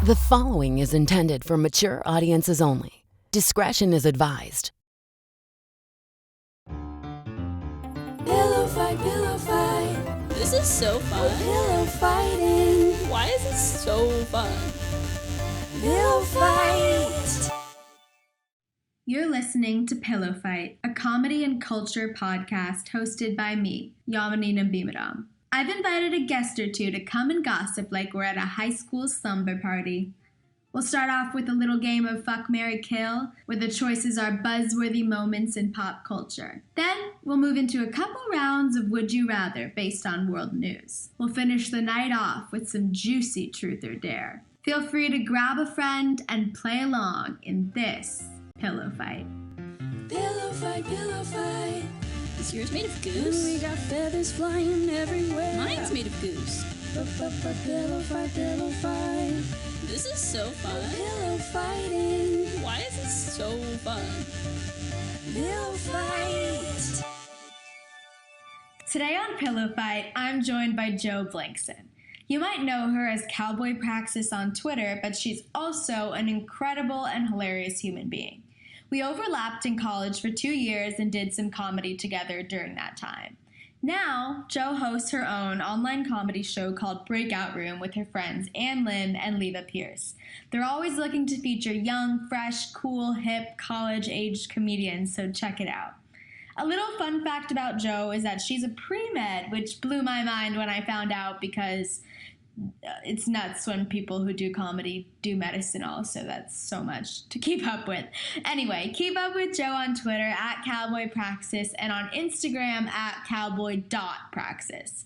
The following is intended for mature audiences only. Discretion is advised. Pillow fight, pillow fight. This is so fun. Pillow fighting. Why is it so fun? Pillow fight. You're listening to Pillow Fight, a comedy and culture podcast hosted by me, Yamini Nambimadom. I've invited a guest or two to come and gossip like we're at a high school slumber party. We'll start off with a little game of Fuck, Marry, Kill, where the choices are buzzworthy moments in pop culture. Then, we'll move into a couple rounds of Would You Rather based on world news. We'll finish the night off with some juicy Truth or Dare. Feel free to grab a friend and play along in this Pillow Fight. Pillow fight, pillow fight. Is yours made of goose? We got feathers flying everywhere. Mine's made of goose. Pillow fight, pillow fight. This is so fun. Pillow fighting. Why is it so fun? Pillow fight. Today on Pillow Fight, I'm joined by Jo Blankson. You might know her as Cowboy Praxis on Twitter, but she's also an incredible and hilarious human being. We overlapped in college for 2 years and did some comedy together during that time. Now, Jo hosts her own online comedy show called Breakout Room with her friends Ann Lim and Leva Pierce. They're always looking to feature young, fresh, cool, hip, college-aged comedians, so check it out. A little fun fact about Jo is that she's a pre-med, which blew my mind when I found out because it's nuts when people who do comedy do medicine also. That's so much to keep up with. Anyway, keep up with Jo on Twitter at Cowboy Praxis and on Instagram at cowboy.praxis.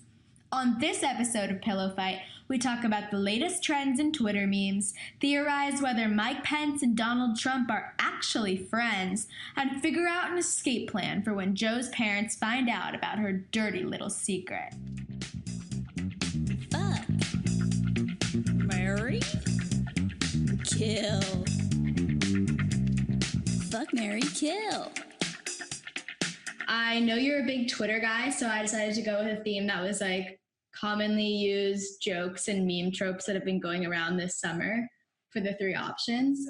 On this episode of Pillow Fight, we talk about the latest trends in Twitter memes, theorize whether Mike Pence and Donald Trump are actually friends, and figure out an escape plan for when Jo's parents find out about her dirty little secret. Fuck. Marry. Kill. Fuck, marry, kill. I know you're a big Twitter guy, so I decided to go with a theme that was like commonly used jokes and meme tropes that have been going around this summer for the 3 options.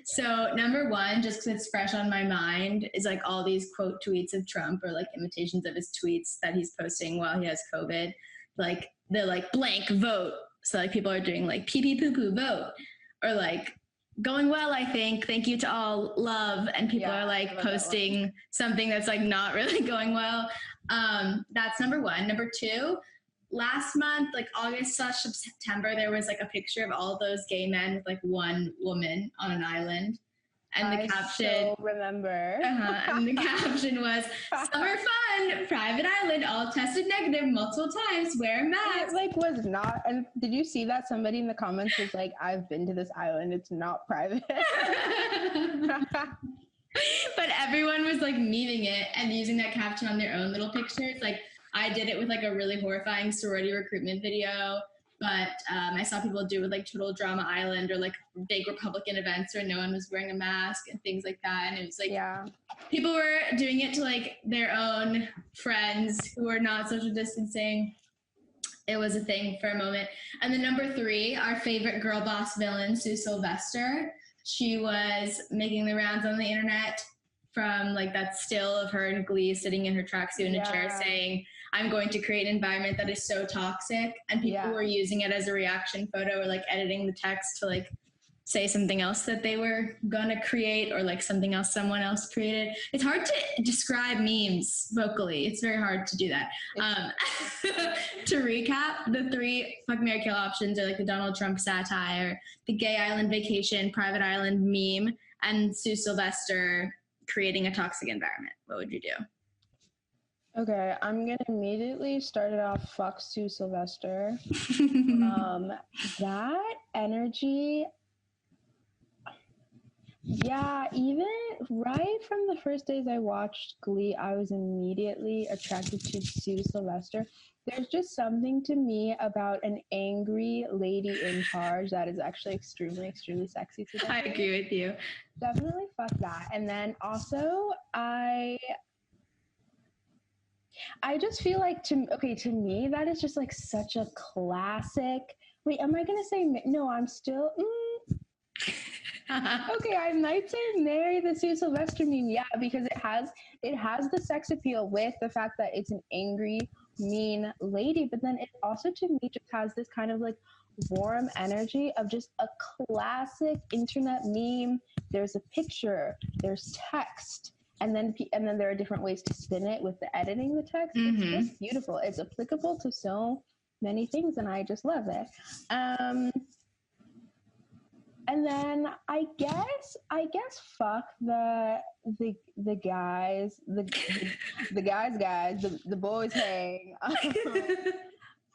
So number 1, just because it's fresh on my mind, is like all these quote tweets of Trump or like imitations of his tweets that he's posting while he has COVID. Like they're like blank vote. So like people are doing like pee pee poo poo vote, or like going well, I think, thank you to all, love, and people are like posting something that's like not really going well. That's number 1. Number 2, last month, like August/September, there was like a picture of all those gay men with like one woman on an island. And the caption, remember. And the caption was, "Summer fun, private island, all tested negative multiple times, wear a mask." It like was not, and did you see that somebody in the comments was like, "I've been to this island, it's not private." But everyone was like memeing it and using that caption on their own little pictures. Like I did it with like a really horrifying sorority recruitment video. But I saw people do it with like Total Drama Island or like big Republican events where no one was wearing a mask and things like that. And it was like, people were doing it to like their own friends who were not social distancing. It was a thing for a moment. And then number 3, our favorite girl boss villain, Sue Sylvester. She was making the rounds on the internet from like that still of her in Glee sitting in her tracksuit in a chair saying, "I'm going to create an environment that is so toxic," and people were using it as a reaction photo or like editing the text to like say something else that they were gonna create or like something else someone else created. It's hard to describe memes vocally. It's very hard to do that. To recap, the 3 fuck, marry, kill options are like the Donald Trump satire, the gay island vacation, private island meme, and Sue Sylvester creating a toxic environment. What would you do? Okay, I'm gonna immediately start it off. Fuck Sue Sylvester. That energy. Yeah, even right from the first days I watched Glee, I was immediately attracted to Sue Sylvester. There's just something to me about an angry lady in charge that is actually extremely, extremely sexy to me. I agree with you. Definitely fuck that. And then also, I just feel like to me, that is just like such a classic Wait, am I gonna say no? I'm still. Okay, I might say marry the Sue Sylvester meme. Yeah, because it has the sex appeal with the fact that it's an angry, mean lady, but then it also to me just has this kind of like warm energy of just a classic internet meme. There's a picture, there's text, and then there are different ways to spin it with the editing the text. It's just beautiful. It's applicable to so many things, and I just love it. And then I guess fuck the guys, the boys hang,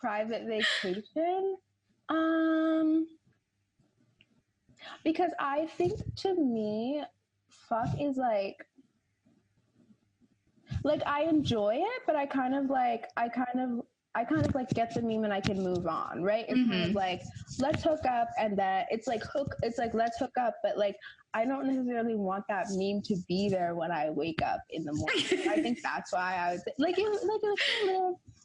private vacation. Because I think to me, fuck is like I enjoy it, but I kind of like get the meme and I can move on, right? It's kind of like, let's hook up, and that it's like let's hook up, but like I don't necessarily want that meme to be there when I wake up in the morning. I think that's why I would say,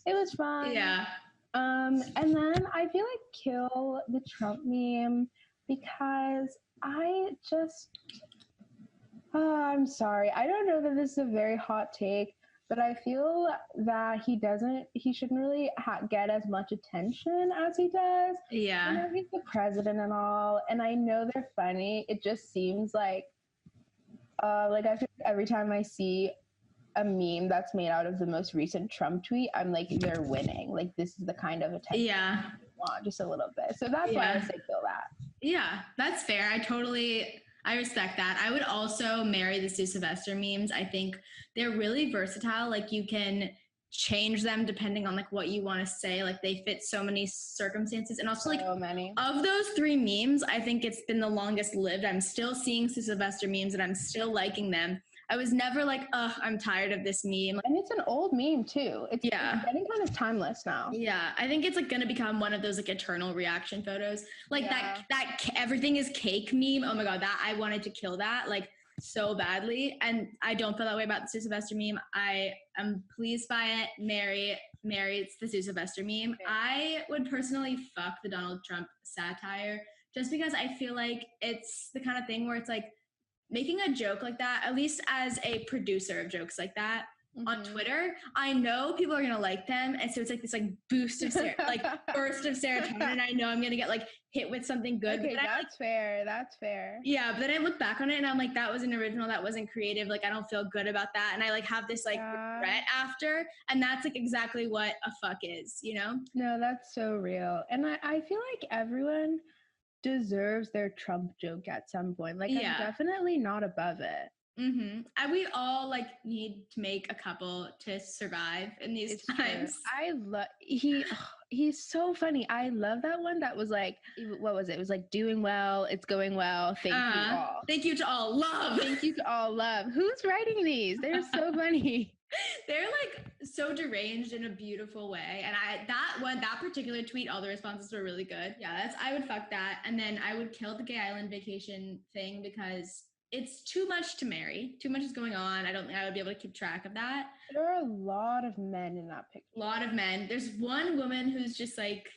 it was fun. Yeah. And then I feel like kill the Trump meme because I just I'm sorry. I don't know that this is a very hot take, but I feel that he shouldn't really get as much attention as he does. Yeah. I know he's the president and all, and I know they're funny. It just seems like I feel like every time I see a meme that's made out of the most recent Trump tweet, I'm like, they're winning. Like, this is the kind of attention I want, just a little bit. So that's why I say kill that. Yeah, that's fair. I respect that. I would also marry the Sue Sylvester memes. I think they're really versatile. Like, you can change them depending on like what you want to say. Like, they fit so many circumstances, and also like so many of those 3 memes, I think it's been the longest lived. I'm still seeing Sue Sylvester memes and I'm still liking them. I was never like, I'm tired of this meme. And it's an old meme too. It's getting kind of timeless now. Yeah, I think it's like gonna become one of those like eternal reaction photos. Like that everything is cake meme. Oh my god, that I wanted to kill that like so badly. And I don't feel that way about the Sue Sylvester meme. I am pleased by it. Mary, it's the Sue Sylvester meme. Okay. I would personally fuck the Donald Trump satire just because I feel like it's the kind of thing where it's like, making a joke like that, at least as a producer of jokes like that on Twitter, I know people are gonna like them, and so it's like this like boost of burst of serotonin, and I know I'm gonna get like hit with something good. Okay, that's fair. That's fair. Yeah, but then I look back on it and I'm like, that wasn't original, that wasn't creative. Like, I don't feel good about that, and I like have this like regret after, and that's like exactly what a fuck is, you know? No, that's so real, and I feel like everyone deserves their Trump joke at some point. Like, I'm definitely not above it. And we all like need to make a couple to survive in these times. True. I love he's so funny. I love that one that was like, what was it? It was like, doing well, it's going well, thank you all. Thank you to all, love. Thank you to all, love. Who's writing these? They're so funny. They're like so deranged in a beautiful way. And that particular tweet, all the responses were really good. Yeah, I would fuck that. And then I would kill the gay island vacation thing because it's too much to marry. Too much is going on. I don't think I would be able to keep track of that. There are a lot of men in that picture. A lot of men. There's one woman who's just like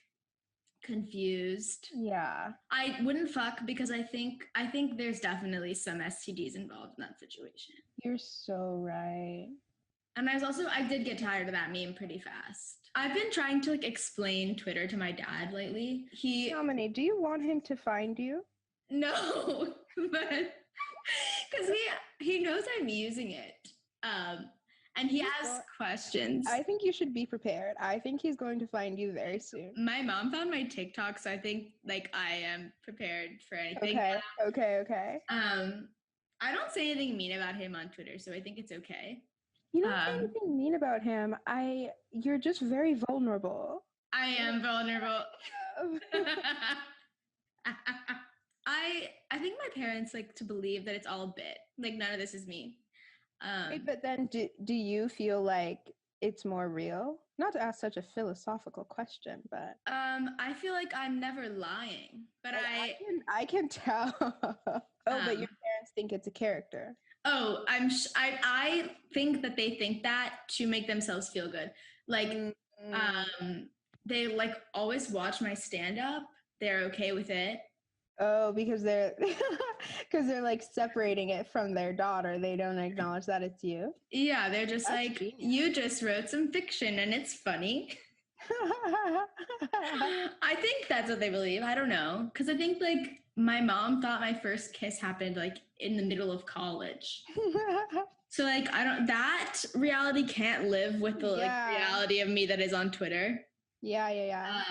confused. Yeah. I wouldn't fuck because I think there's definitely some STDs involved in that situation. You're so right. And I did get tired of that meme pretty fast. I've been trying to like explain Twitter to my dad lately. Yamini, do you want him to find you? No, but because he knows I'm using it. And he asks questions. I think you should be prepared. I think he's going to find you very soon. My mom found my TikTok, so I think like I am prepared for anything. Okay. I don't say anything mean about him on Twitter, so I think it's okay. You don't say anything mean about him. You're just very vulnerable. I am vulnerable. I think my parents like to believe that it's all a bit. Like, none of this is me. But then do you feel like it's more real? Not to ask such a philosophical question, but I feel like I'm never lying. But I can tell. But your parents think it's a character. Oh, I think that they think that to make themselves feel good. Like, they like always watch my stand-up they're okay with it. Oh, because they're like separating it from their daughter. They don't acknowledge that it's you. Yeah, they're just That's like, genius. you just wrote some fiction and it's funny. I think that's what they believe. I don't know. Because I think like my mom thought my first kiss happened like in the middle of college. So like that reality can't live with the like reality of me that is on Twitter. Yeah.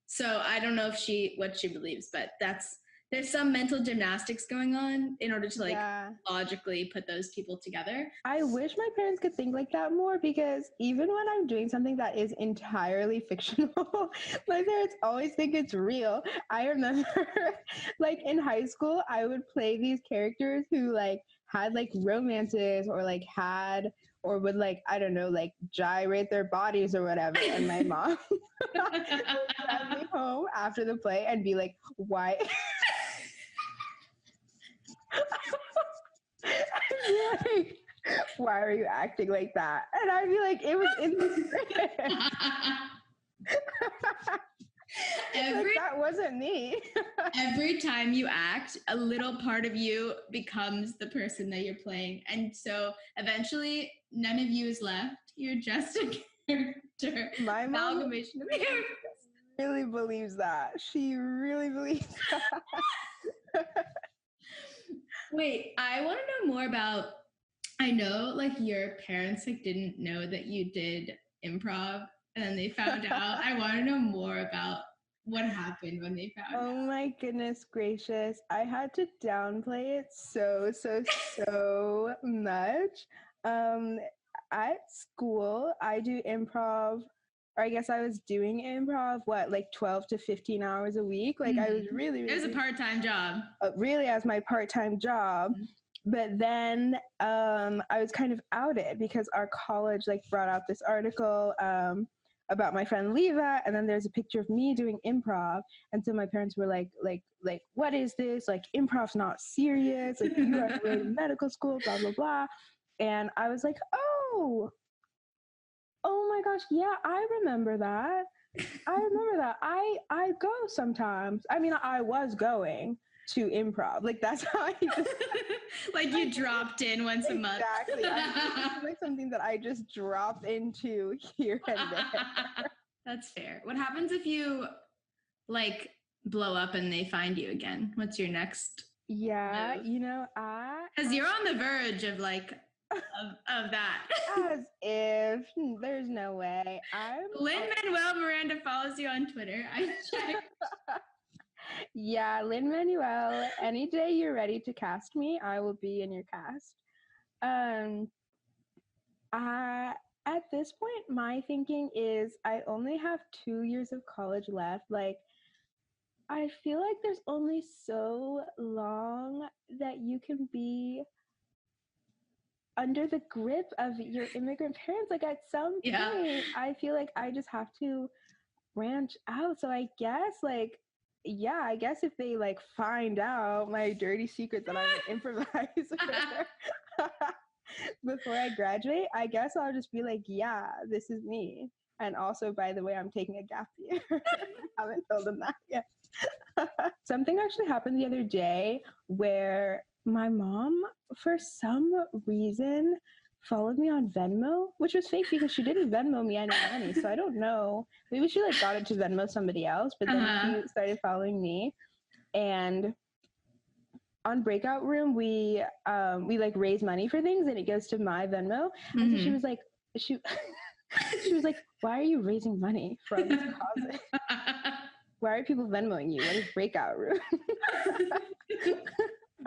So I don't know if what she believes, but there's some mental gymnastics going on in order to like logically put those people together. I wish my parents could think like that more, because even when I'm doing something that is entirely fictional, my parents always think it's real. I remember like in high school, I would play these characters who like had like romances or like had or would like, I don't know, like gyrate their bodies or whatever. And my mom would send me home after the play and be like, why? I'd be like, why are you acting like that? And I'd be like, it was in the script. Like, that wasn't me. Every time you act, a little part of you becomes the person that you're playing. And so eventually none of you is left. You're just a character. My mom amalgamation of characters. Really believes that. She really believes that. Wait, I want to know more about, I know like your parents like didn't know that you did improv and then they found out. I want to know more about what happened when they found out. Oh my goodness gracious. I had to downplay it so much. At school, I do improv, or I guess I was doing improv, like 12 to 15 hours a week. Like I was really it was a part-time job. Really as my part-time job. But then I was kind of outed because our college like brought out this article about my friend Leva, and then there's a picture of me doing improv, and so my parents were like, what is this? Like, improv's not serious. Like, you are going to medical school, blah blah blah. And I was like, oh my gosh, yeah, I remember that. I go sometimes. I mean, I was going to improv. Like, that's how I just like you dropped in once a month. Exactly. It's like something that I just dropped into here and there. That's fair. What happens if you like blow up and they find you again? What's your next move? You know, because you're on the verge of like of that. As if there's no way. Lin-Manuel Miranda follows you on Twitter. I checked. Yeah, Lin-Manuel, any day you're ready to cast me, I will be in your cast. At this point, my thinking is I only have 2 years of college left. Like, I feel like there's only so long that you can be under the grip of your immigrant parents. Like, at some point, I feel like I just have to branch out. So I guess, like, I guess if they like find out my dirty secret that I'm an improviser before I graduate, I guess I'll just be like, yeah, this is me. And also, by the way, I'm taking a gap year. I haven't told them that yet. Something actually happened the other day where my mom, for some reason, followed me on Venmo, which was fake because she didn't Venmo me any money. So I don't know. Maybe she like got it to Venmo somebody else, but then she started following me. And on Breakout Room, we like raise money for things, and it goes to my Venmo. And so she was like, she was like, why are you raising money for this cause? Why are people Venmoing you? What is Breakout Room?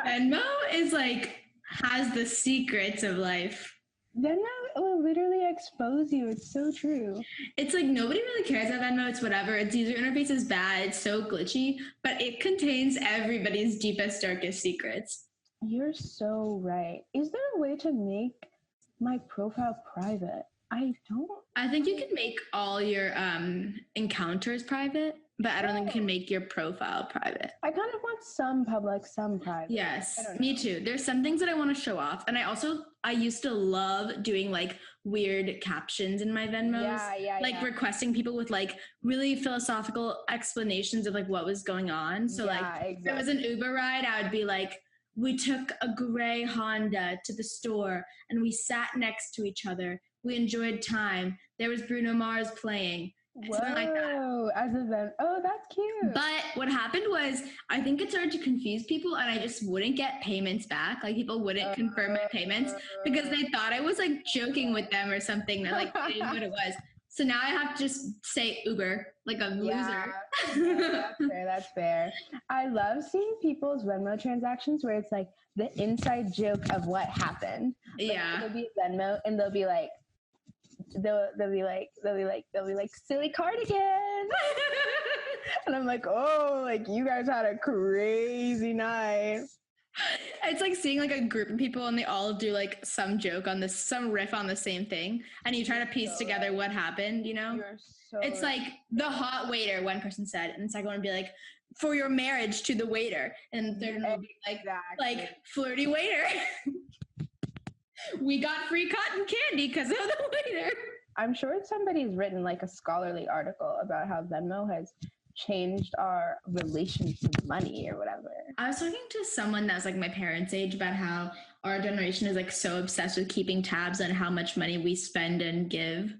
Venmo is like has the secrets of life. Venmo will literally expose you. It's so true. It's like nobody really cares about Venmo. It's whatever. Its user interface is bad. It's so glitchy, but it contains everybody's deepest, darkest secrets. You're so right. Is there a way to make my profile private? I think you can make all your encounters private, but I don't think you can make your profile private. I kind of want some public, some private. Yes, I don't me know. too. There's some things that I want to show off. And I used to love doing like weird captions in my Venmos. Like requesting people with like really philosophical explanations of like what was going on. So like if it was an Uber ride, I would be like, we took a gray Honda to the store and we sat next to each other. We enjoyed time. There was Bruno Mars playing. Something like that. As a then, oh, that's cute. But what happened was, I think it started to confuse people, and I just wouldn't get payments back. Like people wouldn't confirm my payments because they thought I was like joking with them or something. That like they didn't know what it was. So now I have to just say Uber like a loser. That's fair. I love seeing people's Venmo transactions where it's like the inside joke of what happened. Like, it'll be Venmo, and they'll be like. They'll be like silly cardigan, and I'm like, oh, like you guys had a crazy night. It's like seeing like a group of people and they all do like some joke on this, some riff on the same thing, and you try to piece together what happened. You know, it's like the hot waiter. One person said, and the second one would be like, for your marriage to the waiter, and the third one would be like flirty waiter. We got free cotton candy because of the waiter. I'm sure somebody's written like a scholarly article about how Venmo has changed our relation to money or whatever. I was talking to someone that's like my parents' age about how our generation is like so obsessed with keeping tabs on how much money we spend and give,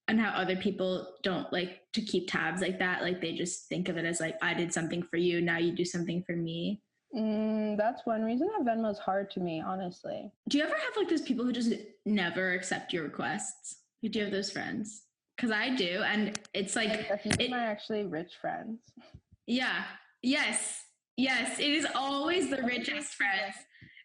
and how other people don't like to keep tabs like that. Like they just think of it as like, I did something for you, now you do something for me. That's one reason that Venmo's hard to me, honestly. Do you ever have like those people who just never accept your requests? Do you have those friends? Because I do, and it's like... A few of my actually rich friends. Yeah. Yes. It is always the richest friends.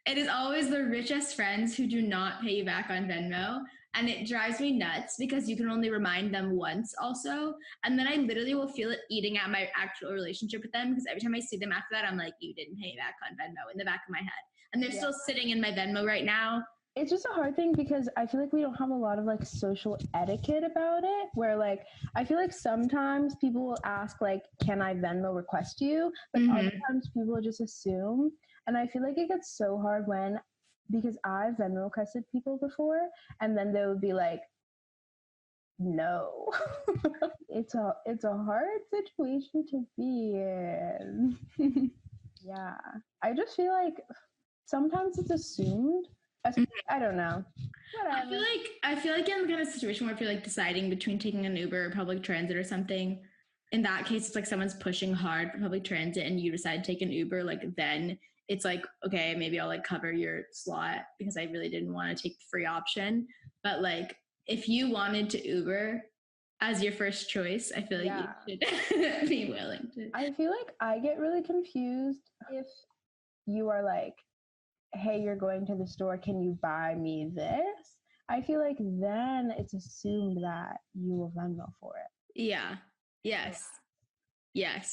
It is always the richest friends who do not pay you back on Venmo. And it drives me nuts because you can only remind them once also. And then I literally will feel it eating at my actual relationship with them because every time I see them after that, I'm like, you didn't pay back on Venmo in the back of my head. And they're still sitting in my Venmo right now. It's just a hard thing because I feel like we don't have a lot of like social etiquette about it, where like I feel like sometimes people will ask like, can I Venmo request you? But other times people just assume. And I feel like it gets so hard because I've Venmo requested people before, and then they would be like, no. It's a hard situation to be in. Yeah. I just feel like sometimes it's assumed. I don't know. Whatever. I feel like in the kind of situation where if you're like deciding between taking an Uber or public transit or something, in that case it's like someone's pushing hard for public transit and you decide to take an Uber, like then it's like, okay, maybe I'll like cover your slot because I really didn't want to take the free option. But like if you wanted to Uber as your first choice, I feel like you should be willing to. I feel like I get really confused if you are like, hey, you're going to the store, can you buy me this? I feel like then it's assumed that you will Venmo for it. Yeah. Yes. Right?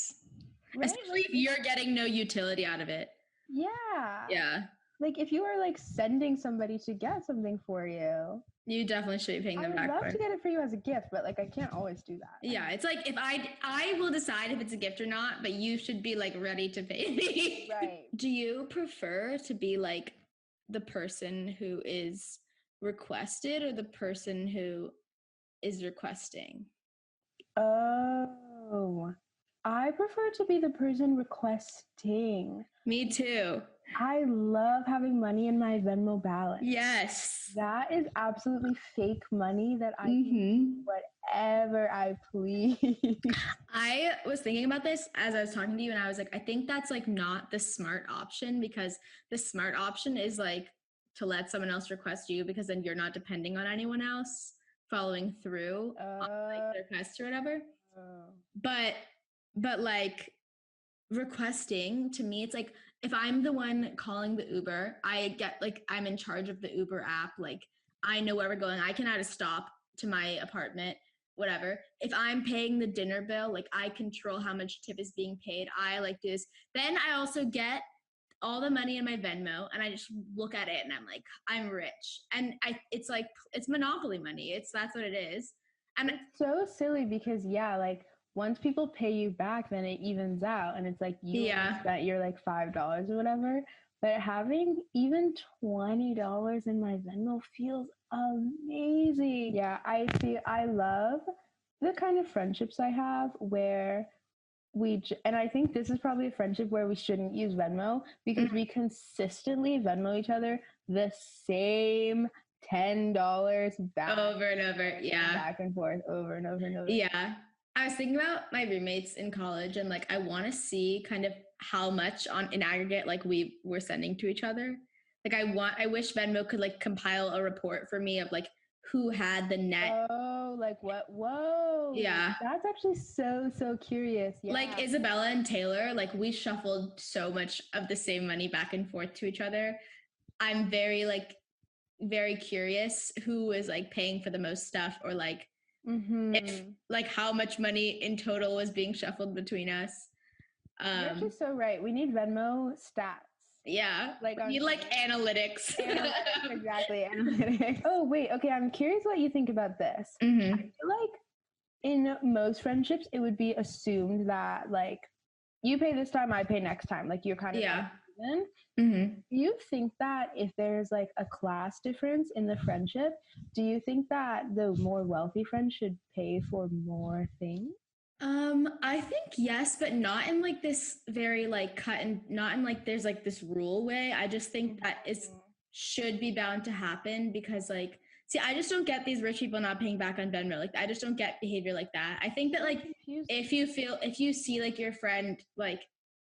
Especially if you're getting no utility out of it. Yeah. Like if you are like sending somebody to get something for you, you definitely should be paying them back. I would love to get it for you as a gift, but like I can't always do that. Yeah, it's like if I will decide if it's a gift or not, but you should be like ready to pay me. Right. Do you prefer to be like the person who is requested or the person who is requesting? Oh, I prefer to be the person requesting. Me too. I love having money in my Venmo balance. Yes. That is absolutely fake money that I can do whatever I please. I was thinking about this as I was talking to you, and I was like, I think that's like not the smart option, because the smart option is like to let someone else request you, because then you're not depending on anyone else following through on like the request or whatever. But like requesting, to me, it's like if I'm the one calling the Uber, I get like I'm in charge of the Uber app. Like I know where we're going. I can add a stop to my apartment, whatever. If I'm paying the dinner bill, like I control how much tip is being paid. I like this. Then I also get all the money in my Venmo and I just look at it and I'm like, I'm rich. And it's like, it's monopoly money. That's what it is. And it's so silly because like once people pay you back, then it evens out, and it's like you only spent your like $5 or whatever. But having even $20 in my Venmo feels amazing. Yeah, I love the kind of friendships I have where and I think this is probably a friendship where we shouldn't use Venmo because we consistently Venmo each other the same $10 back over and over. Yeah. Back and forth over and over and over. Yeah. I was thinking about my roommates in college, and like I want to see kind of how much in aggregate like we were sending to each other. Like I wish Venmo could like compile a report for me of like who had the net. Oh, like what? Whoa. Yeah. That's actually so curious. Yeah. Like Isabella and Taylor, like we shuffled so much of the same money back and forth to each other. I'm very curious who was like paying for the most stuff, or like if like how much money in total was being shuffled between us. You're actually so right. We need Venmo stats. Yeah, like we need like analytics. Exactly, analytics. Oh wait, okay. I'm curious what you think about this. I feel like in most friendships, it would be assumed that like you pay this time, I pay next time. Like you're kind of even. Do you think that if there's like a class difference in the friendship, do you think that the more wealthy friend should pay for more things? I think yes, but not in like this very like cut and not in like there's like this rule way. I just think that it should be bound to happen because like, see, I just don't get these rich people not paying back on Venmo. Like I just don't get behavior like that. I think that like if you see like your friend like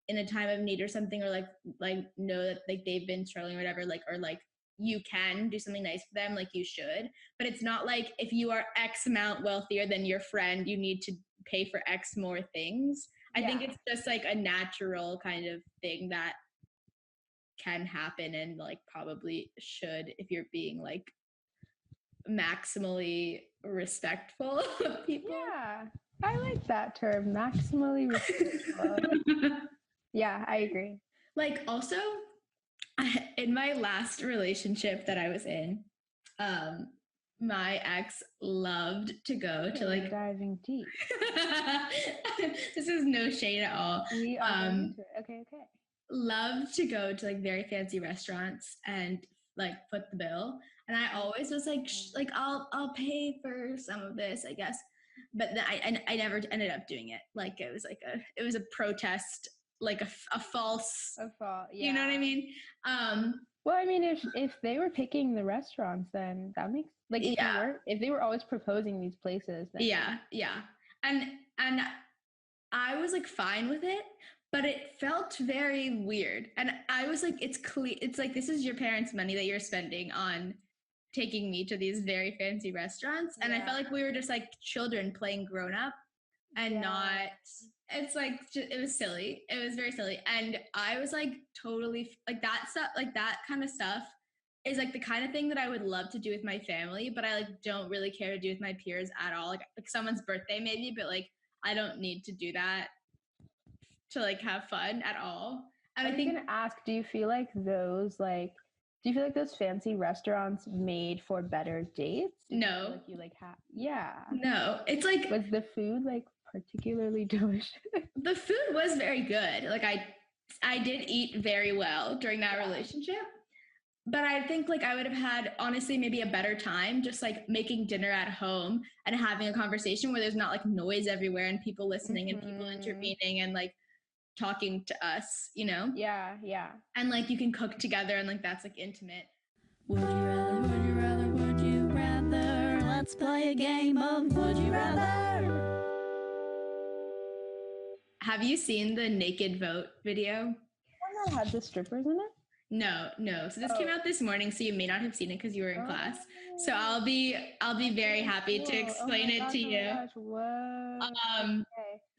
in a time of need or something, or like know that like they've been struggling or whatever, like, or like you can do something nice for them, like you should. But it's not like if you are X amount wealthier than your friend, you need to pay for X more things. I think it's just like a natural kind of thing that can happen and like probably should if you're being like maximally respectful of people. Yeah, I like that term, maximally respectful. Yeah, I agree. Like also, in my last relationship that I was in, my ex loved to go to like diving deep. This is no shade at all. We are okay. Loved to go to like very fancy restaurants and like foot the bill. And I always was like, like I'll pay for some of this, I guess. But then I never ended up doing it. Like it was a protest, like a false. Yeah. You know what I mean? Well, I mean, if they were picking the restaurants, then that makes like if they were always proposing these places. Then yeah, and I was like fine with it, but it felt very weird, and I was like, it's like this is your parents' money that you're spending on taking me to these very fancy restaurants, and I felt like we were just like children playing grown up, and not. It's like it was silly. It was very silly, and I was like totally like that stuff. Like that kind of stuff is like the kind of thing that I would love to do with my family, but I like don't really care to do with my peers at all. Like someone's birthday maybe, but like I don't need to do that to like have fun at all. And I was gonna ask, do you feel like those fancy restaurants made for better dates? No. No. It's like, was the food like particularly delicious? The food was very good. Like I did eat very well during that relationship, but I think like I would have had honestly maybe a better time just like making dinner at home and having a conversation where there's not like noise everywhere and people listening and people intervening and like talking to us, you know? Yeah. And like you can cook together and like that's like intimate. Would you rather, would you rather, would you rather? Let's play a game of Would You Rather. Have you seen the Naked Vote video? That had the strippers in it? No. So this came out this morning, so you may not have seen it because you were in class. So I'll be very happy to explain it to you.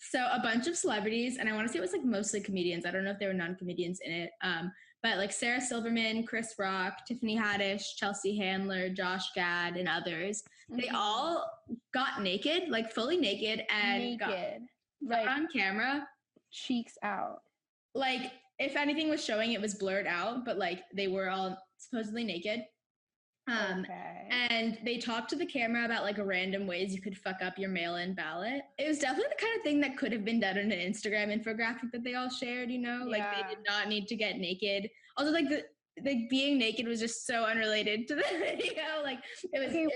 So a bunch of celebrities, and I want to say it was like mostly comedians. I don't know if there were non-comedians in it. But like Sarah Silverman, Chris Rock, Tiffany Haddish, Chelsea Handler, Josh Gad, and others. They all got naked, like fully naked, and got like on camera, cheeks out. Like if anything was showing, it was blurred out, but like they were all supposedly naked. Okay. And they talked to the camera about like random ways you could fuck up your mail-in ballot. It was definitely the kind of thing that could have been done in an Instagram infographic that they all shared, you know? Like they did not need to get naked. Also, like the being naked was just so unrelated to the video. Like it was. Okay,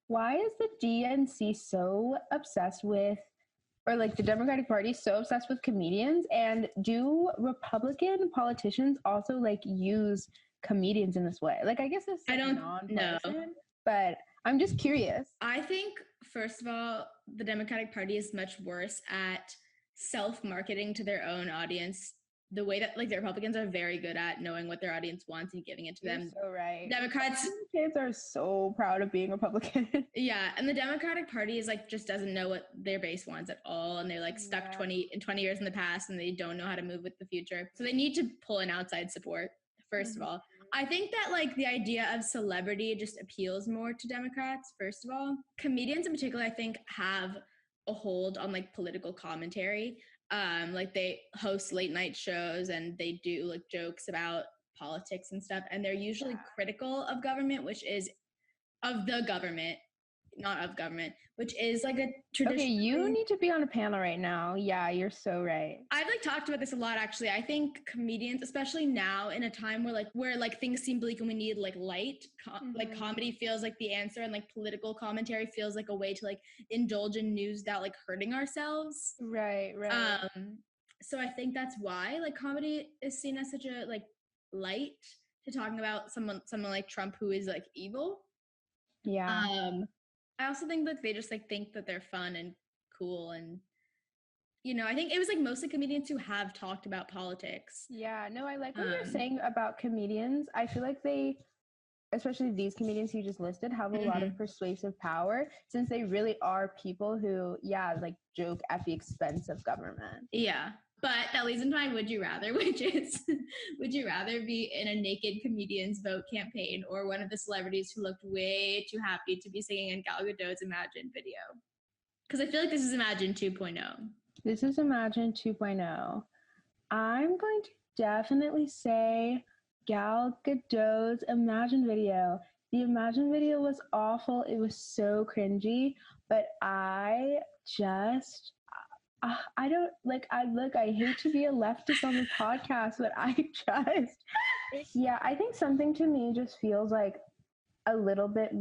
why is the DNC so obsessed with, or like the Democratic Party so obsessed with comedians? And do Republican politicians also like use comedians in this way? Like, I guess it's like, I don't know, but I'm just curious. I think, first of all, the Democratic Party is much worse at self-marketing to their own audience. The way that like the Republicans are very good at knowing what their audience wants and giving it to them. You're so right. Democrats, kids are so proud of being Republican. Yeah, and the Democratic Party is like just doesn't know what their base wants at all, and they're like stuck 20 years in the past, and they don't know how to move with the future. So they need to pull in outside support. First of all, I think that like the idea of celebrity just appeals more to Democrats. First of all, comedians in particular, I think, have a hold on like political commentary. Like they host late night shows and they do like jokes about politics and stuff, and they're usually critical of government, which is of the government, not of government, which is like a tradition. Okay, you need to be on a panel right now. Yeah, you're so right. I've like talked about this a lot actually. I think comedians, especially now in a time where things seem bleak and we need like light, like comedy feels like the answer, and like political commentary feels like a way to like indulge in news without like hurting ourselves. Right. So I think that's why like comedy is seen as such a like light to talking about someone like Trump who is like evil. Yeah. I also think that they just like think that they're fun and cool, and you know, I think it was like mostly comedians who have talked about politics. Yeah, no, I like what you're saying about comedians. I feel like they, especially these comedians you just listed, have a lot of persuasive power, since they really are people who, like joke at the expense of government. Yeah. But that leads into my would you rather, which is, would you rather be in a naked comedian's vote campaign or one of the celebrities who looked way too happy to be singing in Gal Gadot's Imagine video? Because I feel like this is Imagine 2.0. This is Imagine 2.0. I'm going to definitely say Gal Gadot's Imagine video. The Imagine video was awful. It was so cringy, but I hate to be a leftist on the podcast, but I think something to me just feels like a little bit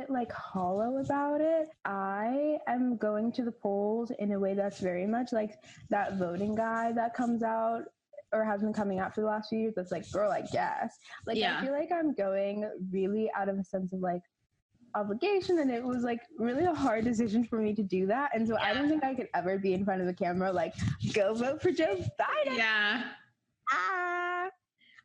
like hollow about it. I am going to the polls in a way that's very much like that voting guy that comes out or has been coming out for the last few years. That's like, girl, I guess. Like, I feel like I'm going really out of a sense of like obligation, and it was like really a hard decision for me to do that, and so I don't think I could ever be in front of the camera like, go vote for Joe Biden.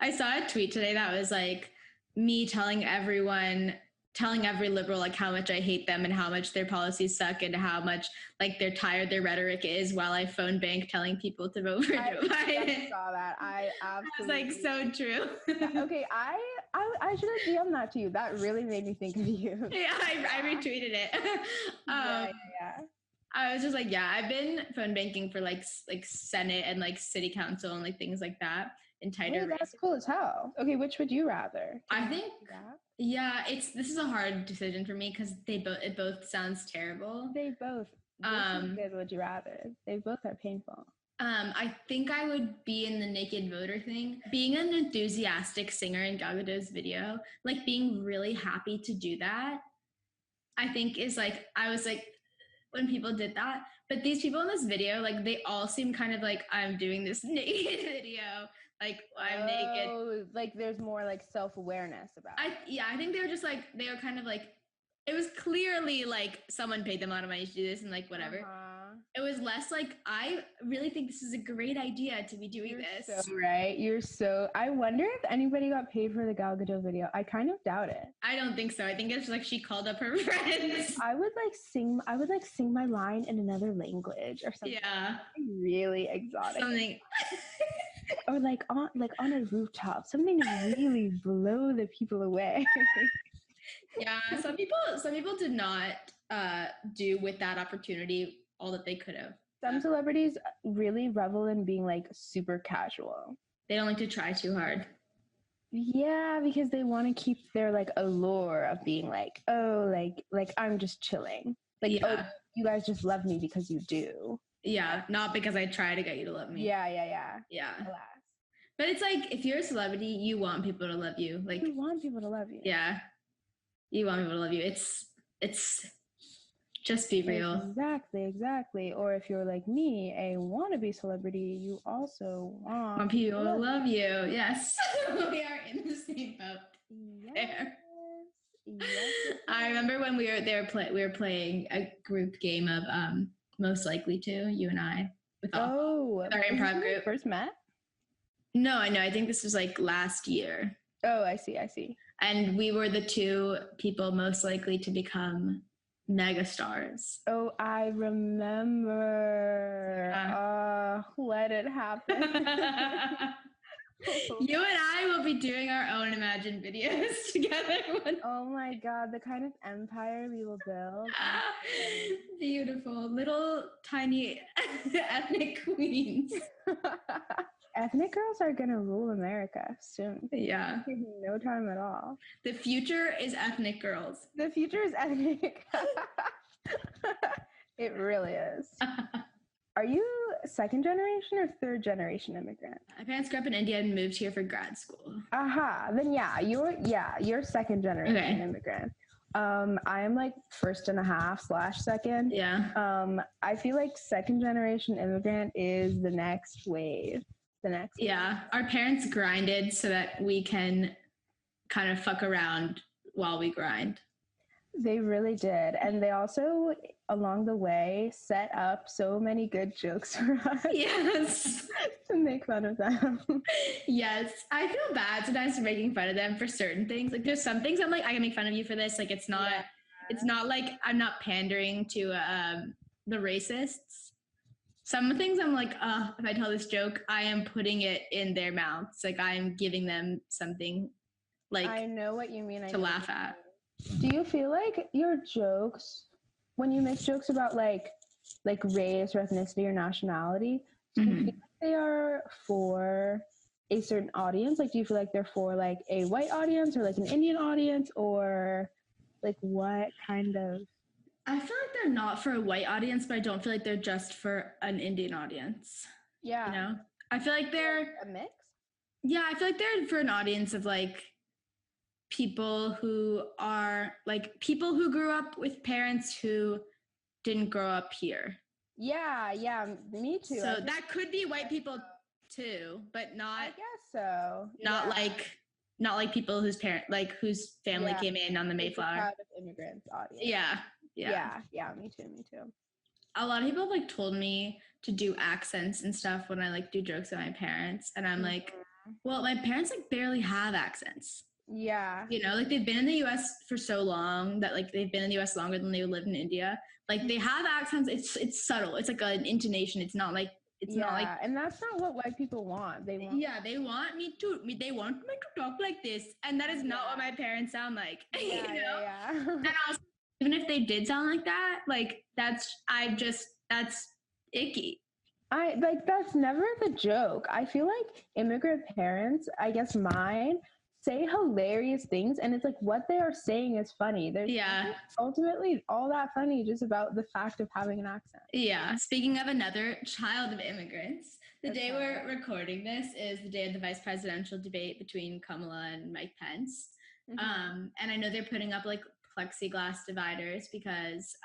I saw a tweet today that was like me telling every liberal like how much I hate them and how much their policies suck and how much like they're tired their rhetoric is, while I phone bank telling people to vote for Joe Biden. I saw that. I absolutely. Was like so true. Okay, I should have DM'd that to you. That really made me think of you. Yeah, I retweeted it. I was just like, I've been phone banking for like Senate and like city council and like things like that in tighter races. That's cool as hell. Okay, which would you rather? I think this is a hard decision for me because it both sounds terrible. They both. Would you rather? They both are painful. I think I would be in the naked voter thing. Being an enthusiastic singer in Gal Gadot's video, like being really happy to do that, I think is like, I was like, when people did that, but these people in this video, like they all seem kind of like, I'm doing this naked video, like I'm naked. Like there's more like self-awareness about it. I think they were just like, they were kind of like, it was clearly like someone paid them a lot of money to do this and like whatever. It was less like, I really think this is a great idea to be doing this. So right. I wonder if anybody got paid for the Gal Gadot video. I kind of doubt it. I don't think so. I think it's like she called up her friends. I would sing my line in another language or something. Yeah. Really exotic. Something. Or like on a rooftop. Something to really blow the people away. Yeah. Some people did not do with that opportunity all that they could have. Some celebrities really revel in being like super casual. They don't like to try too hard. Yeah, because they want to keep their like allure of being like, oh, like I'm just chilling. Like, oh, Yeah. you guys just love me because you do. Yeah, not because I try to get you to love me. Yeah. Yeah. Alas. But it's like, if you're a celebrity, you want people to love you. Like, You want people to love you. yeah, you want people to love you. It's just be real. Exactly. Or if you're like me, a wannabe celebrity, you also want People to love you. Yes. We are in the same boat. Yes. I remember when we were playing a group game of Most Likely To, you and I, with our improv group. First met? No, I know. I think this was like last year. Oh, I see. And we were the two people most likely to become mega stars. Oh, I remember. Let it happen. You and I will be doing our own imagined videos together. Oh my God, the kind of empire we will build. Beautiful. Little tiny ethnic queens. Ethnic girls are gonna rule America soon. Yeah. No time at all. The future is ethnic girls. The future is ethnic. It really is. Are you second generation or third generation immigrant? My parents grew up in India and moved here for grad school. Then you're second generation immigrant. I am like first and a half / second. Yeah. I feel like second generation immigrant is the next wave. Our parents grinded so that we can kind of fuck around while we grind. They really did. And they also, along the way, set up so many good jokes for us. Yes. To make fun of them. Yes. I feel bad sometimes for making fun of them for certain things. Like there's some things I'm like, I can make fun of you for this. Like it's not like I'm not pandering to the racists. Some things I'm like, if I tell this joke, I am putting it in their mouths. Like I am giving them something like I know what you mean. to laugh at. Do you feel like your jokes, when you make jokes about like race or ethnicity or nationality, do you feel like they are for a certain audience? Like, do you feel like they're for like a white audience or like an Indian audience, or like what kind of? I feel like they're not for a white audience, but I don't feel like they're just for an Indian audience. Yeah. You know? I feel like they're a mix? Yeah, I feel like they're for an audience of like people who are like people who grew up with parents who didn't grow up here. Yeah, me too. So that could be white people too, but not. I guess so. Not like people whose whose family came in on the Mayflower. Proud of immigrants audience. Yeah. Me too. A lot of people have like told me to do accents and stuff when I like do jokes at my parents, and I'm like, well, my parents like barely have accents. Yeah. You know, like they've been in the US for so long that like they've been in the US longer than they lived in India. Like they have accents, it's subtle. It's like an intonation. It's not like and that's not what white people want. They want they want me to talk like this, and that is not what my parents sound like. You know? And also, even if they did sound like that, like that's icky. I like that's never the joke. I feel like immigrant parents, I guess mine, say hilarious things, and it's like what they are saying is funny. There's ultimately all that funny just about the fact of having an accent. Yeah. Speaking of another child of immigrants, the day we're recording this is the day of the vice presidential debate between Kamala and Mike Pence. And I know they're putting up like plexiglass dividers because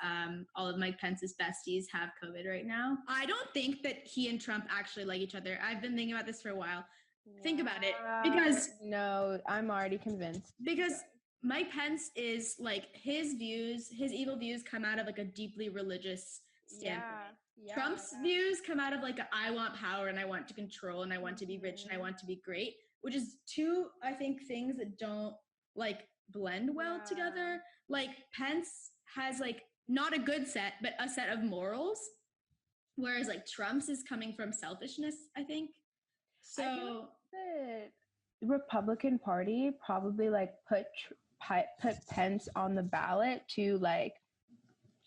all of Mike Pence's besties have COVID right now. I don't think that he and Trump actually like each other. I've been thinking about this for a while. Think about it, because no, I'm already convinced. Because Mike Pence is like his evil views come out of like a deeply religious standpoint. Trump's views come out of like I want power and I want to control and I want to be rich and I want to be great, which is two, I think, things that don't like blend well together. Like Pence has like not a good set, but a set of morals, whereas like Trump's is coming from selfishness, I think. So the Republican Party probably like put Pence on the ballot to like,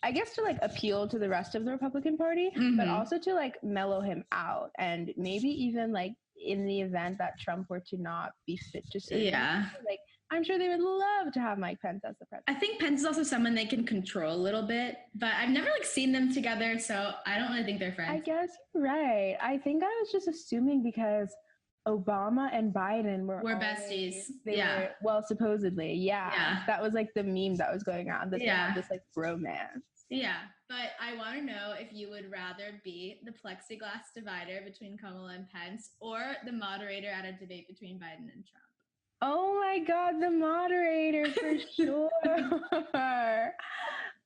I guess, to like appeal to the rest of the Republican Party, but also to like mellow him out and maybe even like in the event that Trump were to not be fit to serve. Yeah. Like, I'm sure they would love to have Mike Pence as the I president. think Pence is also someone they can control a little bit, but I've never like seen them together, so I don't really think they're friends. I guess you're right. I think I was just assuming because Obama and Biden were We're always- besties. They Yeah. were, well, supposedly, yeah. Yeah. That was like the meme that was going on. That they Yeah. had this like bromance. Yeah, but I want to know if you would rather be the plexiglass divider between Kamala and Pence or the moderator at a debate between Biden and Trump. Oh my God, the moderator for sure.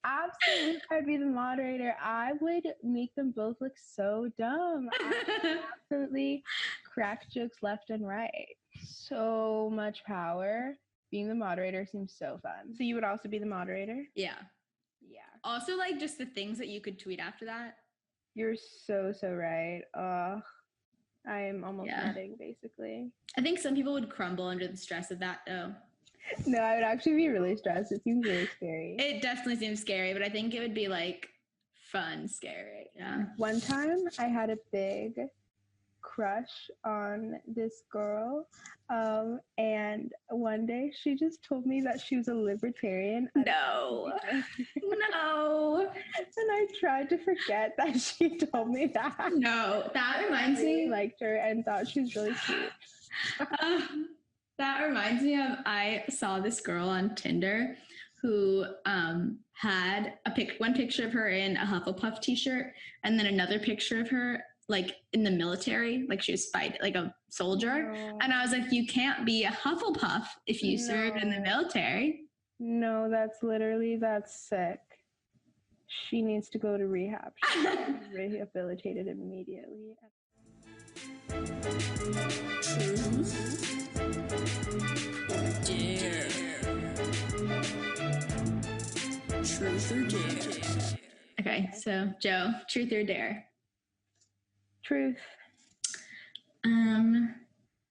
Absolutely, I'd be the moderator. I would make them both look so dumb. I would absolutely crack jokes left and right. So much power. Being the moderator seems so fun. So you would also be the moderator? Yeah. Yeah. Also, like just the things that you could tweet after that. You're so right. I'm almost Yeah. nodding, basically. I think some people would crumble under the stress of that, though. No, I would actually be really stressed. It seems really scary. It definitely seems scary, but I think it would be like fun, scary. Yeah. One time I had a big crush on this girl, and one day she just told me that she was a libertarian. No. No. And I tried to forget that she told me that. No. That I reminds really me. liked her and thought she was really cute. That reminds me of I saw this girl on Tinder who had one picture of her in a Hufflepuff t-shirt and then another picture of her like in the military, like she was fighting like a soldier. No. And I was like, you can't be a Hufflepuff if you served in the No. military. No, that's sick. She needs to go to rehab. She needs to be rehabilitated immediately. Truth or dare? Okay, so Joe, truth or dare? Truth. Do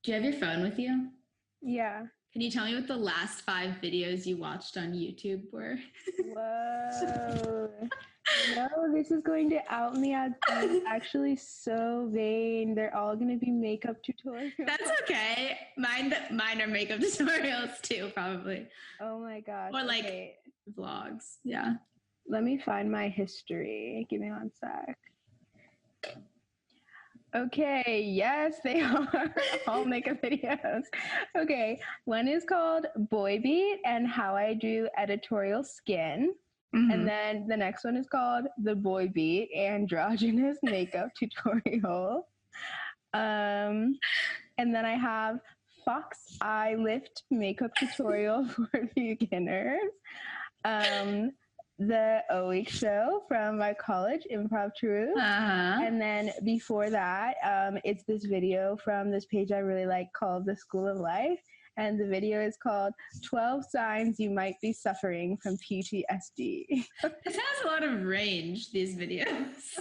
you have your phone with you? Yeah. Can you tell me what the last 5 videos you watched on YouTube were? Whoa. No, this is going to out me as being actually so vain. They're all going to be makeup tutorials. That's okay. Mine are makeup tutorials too, probably. Oh my gosh. Or like okay. vlogs. Yeah. Let me find my history. Give me one sec. Okay, yes, they are all makeup videos. Okay, one is called Boy Beat and How I Do Editorial Skin. Mhm. And then the next one is called The Boy Beat Androgynous Makeup Tutorial. And then I have Fox Eye Lift Makeup Tutorial for Beginners. The O-Week Show from my college, Improv Truth. Uh-huh. And then before that, it's this video from this page I really like called The School of Life. And the video is called 12 Signs You Might Be Suffering from PTSD. This has a lot of range, these videos.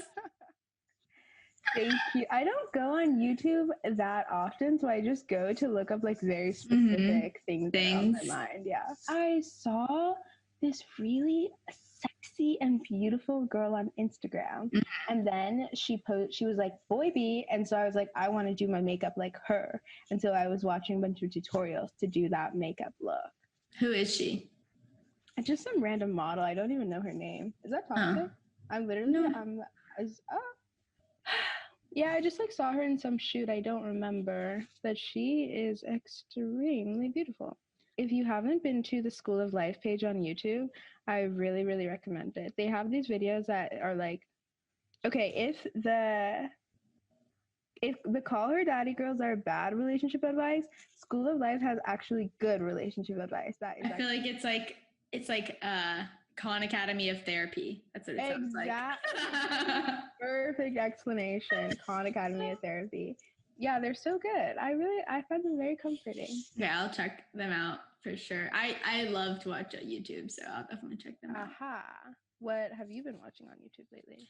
Thank you. I don't go on YouTube that often, so I just go to look up like very specific things that are on my mind. Yeah. I saw this really sexy and beautiful girl on Instagram, and then she was like Boy Beat, and so I was like, I want to do my makeup like her, and so I was watching a bunch of tutorials to do that makeup look. Who is she? Just some random model. I don't even know her name. Is that toxic? I'm literally yeah, I just like saw her in some shoot. I don't remember, but she is extremely beautiful. If you haven't been to the School of Life page on YouTube, I really, really recommend it. They have these videos that are like, okay, if the Call Her Daddy girls are bad relationship advice, School of Life has actually good relationship advice. That is I feel like it's like Khan Academy of Therapy. That's what it sounds like. Perfect explanation. Khan Academy of Therapy. Yeah, they're so good. I find them very comforting. Okay, I'll check them out for sure. I love to watch on YouTube, so I'll definitely check them out. Aha. What have you been watching on YouTube lately?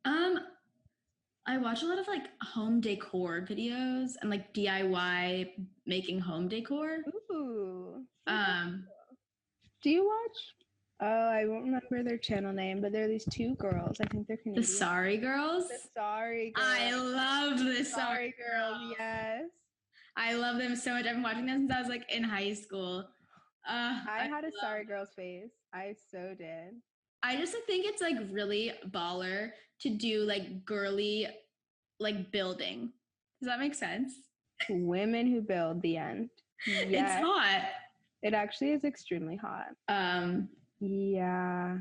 I watch a lot of like home decor videos and like DIY making home decor. Ooh. Um, Do you watch Oh, I won't remember their channel name, but they're these two girls. I think they're Canadian. The Sorry Girls. The Sorry Girls. I love the Sorry Girls. Yes. I love them so much. I've been watching them since I was like in high school. I had a Sorry Girls phase. I so did. I just think it's like really baller to do like girly like building. Does that make sense? Women who build, the end. Yes. It's hot. It actually is extremely hot. Yeah.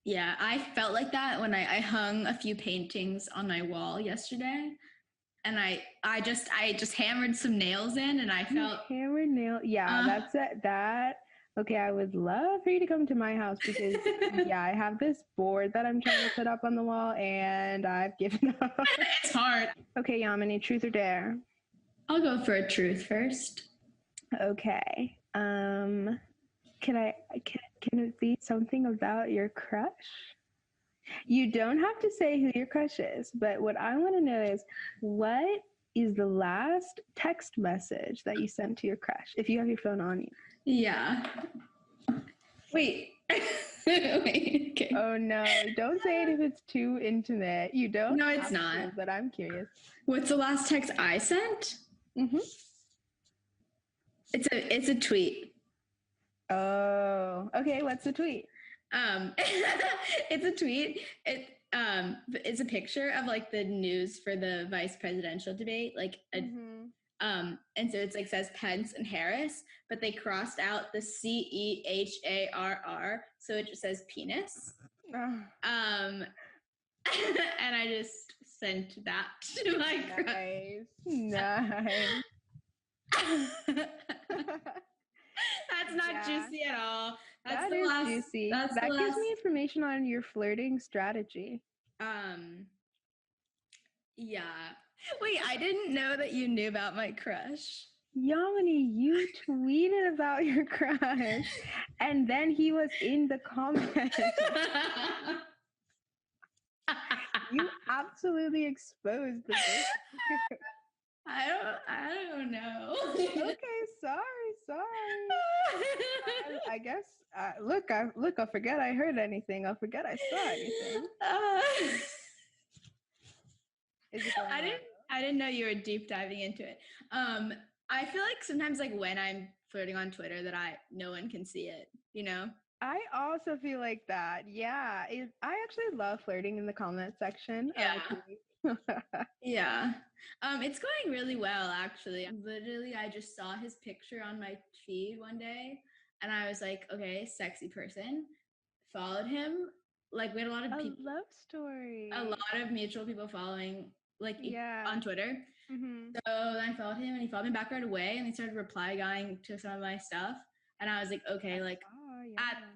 Yeah, I felt like that when I hung a few paintings on my wall yesterday. And I just hammered some nails in and I felt hammered nail. Yeah, that's it. Okay, I would love for you to come to my house because yeah, I have this board that I'm trying to put up on the wall and I've given up. It's hard. Okay, Yamini, truth or dare? I'll go for a truth first. Okay. Can it be something about your crush? You don't have to say who your crush is, but what I want to know is what is the last text message that you sent to your crush if you have your phone on you? Yeah. Wait. Wait. Okay. Oh no, don't say it if it's too intimate. You don't. No, it's not. But I'm curious. What's the last text I sent? Mm-hmm. It's a tweet. Oh, okay. What's the tweet? It's a tweet. It's a picture of like the news for the vice presidential debate, like and so it's like says Pence and Harris, but they crossed out the CEHARR, so it just says penis. And I just sent that to my crush. Nice. That's not juicy at all. That is juicy. That gives me information on your flirting strategy. Yeah. Wait, I didn't know that you knew about my crush. Yamini, you tweeted about your crush, and then he was in the comments. You absolutely exposed the I don't know. Okay, sorry. I guess. I'll forget I heard anything. I'll forget I saw anything. I didn't know you were deep diving into it. I feel like sometimes like when I'm flirting on Twitter that no one can see it, you know? I also feel like that. Yeah. I actually love flirting in the comment section. Yeah. Yeah. It's going really well, actually. Literally, I just saw his picture on my feed one day, and I was like, okay, sexy person. Followed him. Like, we had a lot of people. A love story. A lot of mutual people following, like, on Twitter. Mm-hmm. So then I followed him, and he followed me back right away, and he started reply-guying to some of my stuff. And I was like, okay, like,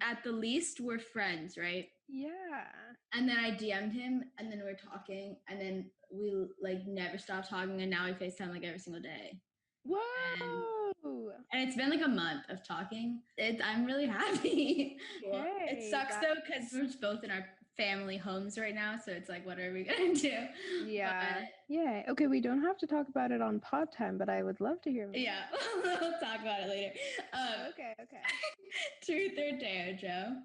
at the least, we're friends, right? Yeah. And then I DM'd him, and then we're talking, and then we like never stopped talking, and now we FaceTime like every single day. Whoa! And it's been like a month of talking. I'm really happy. Okay, it sucks though because we're both in our family homes right now, so it's like, what are we gonna do? Yeah. Yeah. Okay, we don't have to talk about it on pod time, but I would love to hear. Yeah, we'll talk about it later. Okay. Truth or dare, Joe?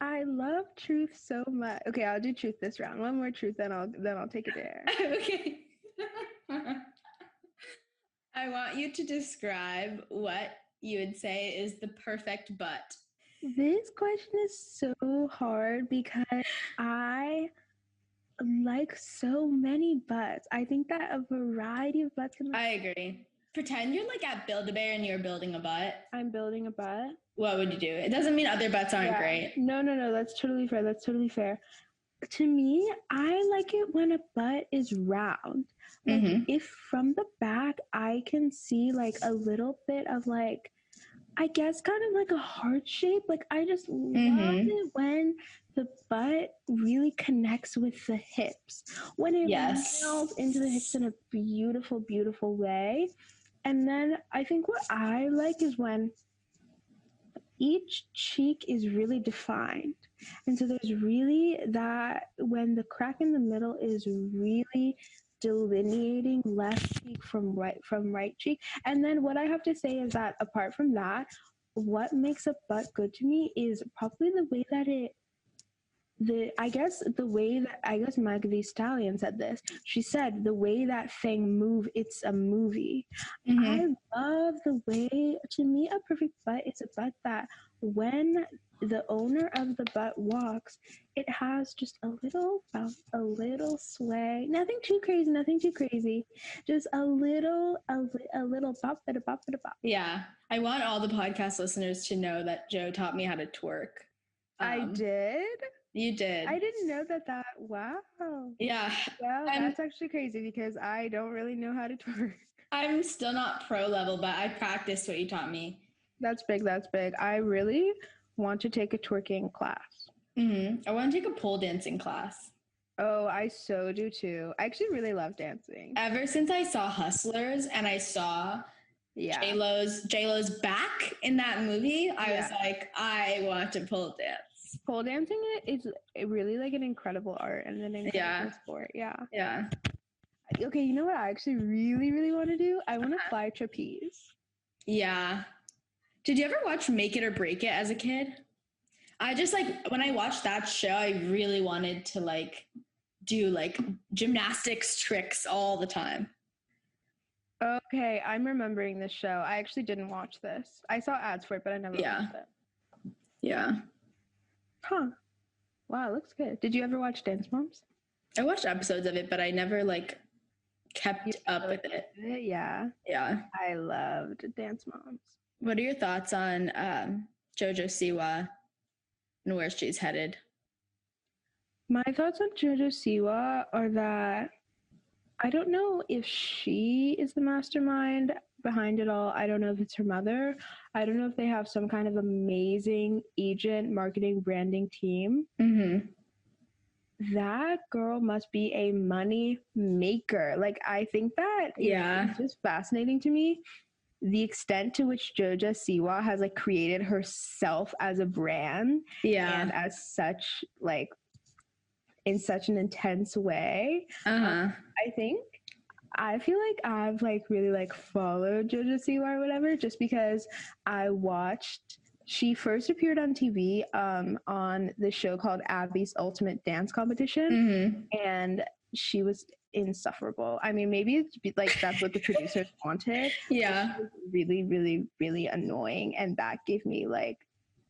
I love truth so much. Okay, I'll do truth this round. One more truth, then I'll take a dare. Okay. I want you to describe what you would say is the perfect butt. This question is so hard because I like so many butts. I think that a variety of butts can. I agree. Pretend you're like at Build-A-Bear and you're building a butt. I'm building a butt. What would you do? It doesn't mean other butts aren't great. No. That's totally fair. To me, I like it when a butt is round. Like if from the back I can see like a little bit of like, I guess kind of like a heart shape. Like I just love it when the butt really connects with the hips. When it melts into the hips in a beautiful, beautiful way. And then I think what I like is when each cheek is really defined. And so there's really that when the crack in the middle is really delineating left cheek from right cheek. And then what I have to say is that apart from that, what makes a butt good to me is probably the way that I guess Maggie Thee Stallion said this. She said the way that thing move, it's a movie. I love the way, to me, a perfect butt is a butt that when the owner of the butt walks, it has just a little bump, a little sway. Nothing too crazy. Just a little bop, bit a bop, bit a bop. Yeah. I want all the podcast listeners to know that Joe taught me how to twerk. I did? You did. I didn't know that. Wow. Yeah. Well, that's actually crazy because I don't really know how to twerk. I'm still not pro level, but I practiced what you taught me. That's big. I really want to take a twerking class. I want to take a pole dancing class. Oh, I so do too. I actually really love dancing. Ever since I saw Hustlers and I saw J-Lo's back in that movie, I was like, I want to pole dance. Pole dancing is really like an incredible art and an incredible sport. Yeah. Okay, you know what I actually really, really want to do? I want to fly trapeze. Yeah. Did you ever watch Make It or Break It as a kid? I just when I watched that show, I really wanted to do gymnastics tricks all the time. Okay, I'm remembering this show. I actually didn't watch this. I saw ads for it, but I never watched it. Yeah. Huh. Wow, it looks good. Did you ever watch Dance Moms? I watched episodes of it, but I never kept up with it. Yeah. I loved Dance Moms. What are your thoughts on JoJo Siwa and where she's headed? My thoughts on JoJo Siwa are that I don't know if she is the mastermind behind it all. I don't know if it's her mother. I don't know if they have some kind of amazing agent, marketing, branding team. That girl must be a money maker. I think that it's just fascinating to me the extent to which JoJo Siwa has created herself as a brand and as such in such an intense way. I feel like I've really followed JoJo Siwa or whatever just because I watched. She first appeared on TV on the show called Abby's Ultimate Dance Competition, and she was insufferable. I mean, maybe it's that's what the producers wanted. Yeah, she was really, really, really annoying, and that gave me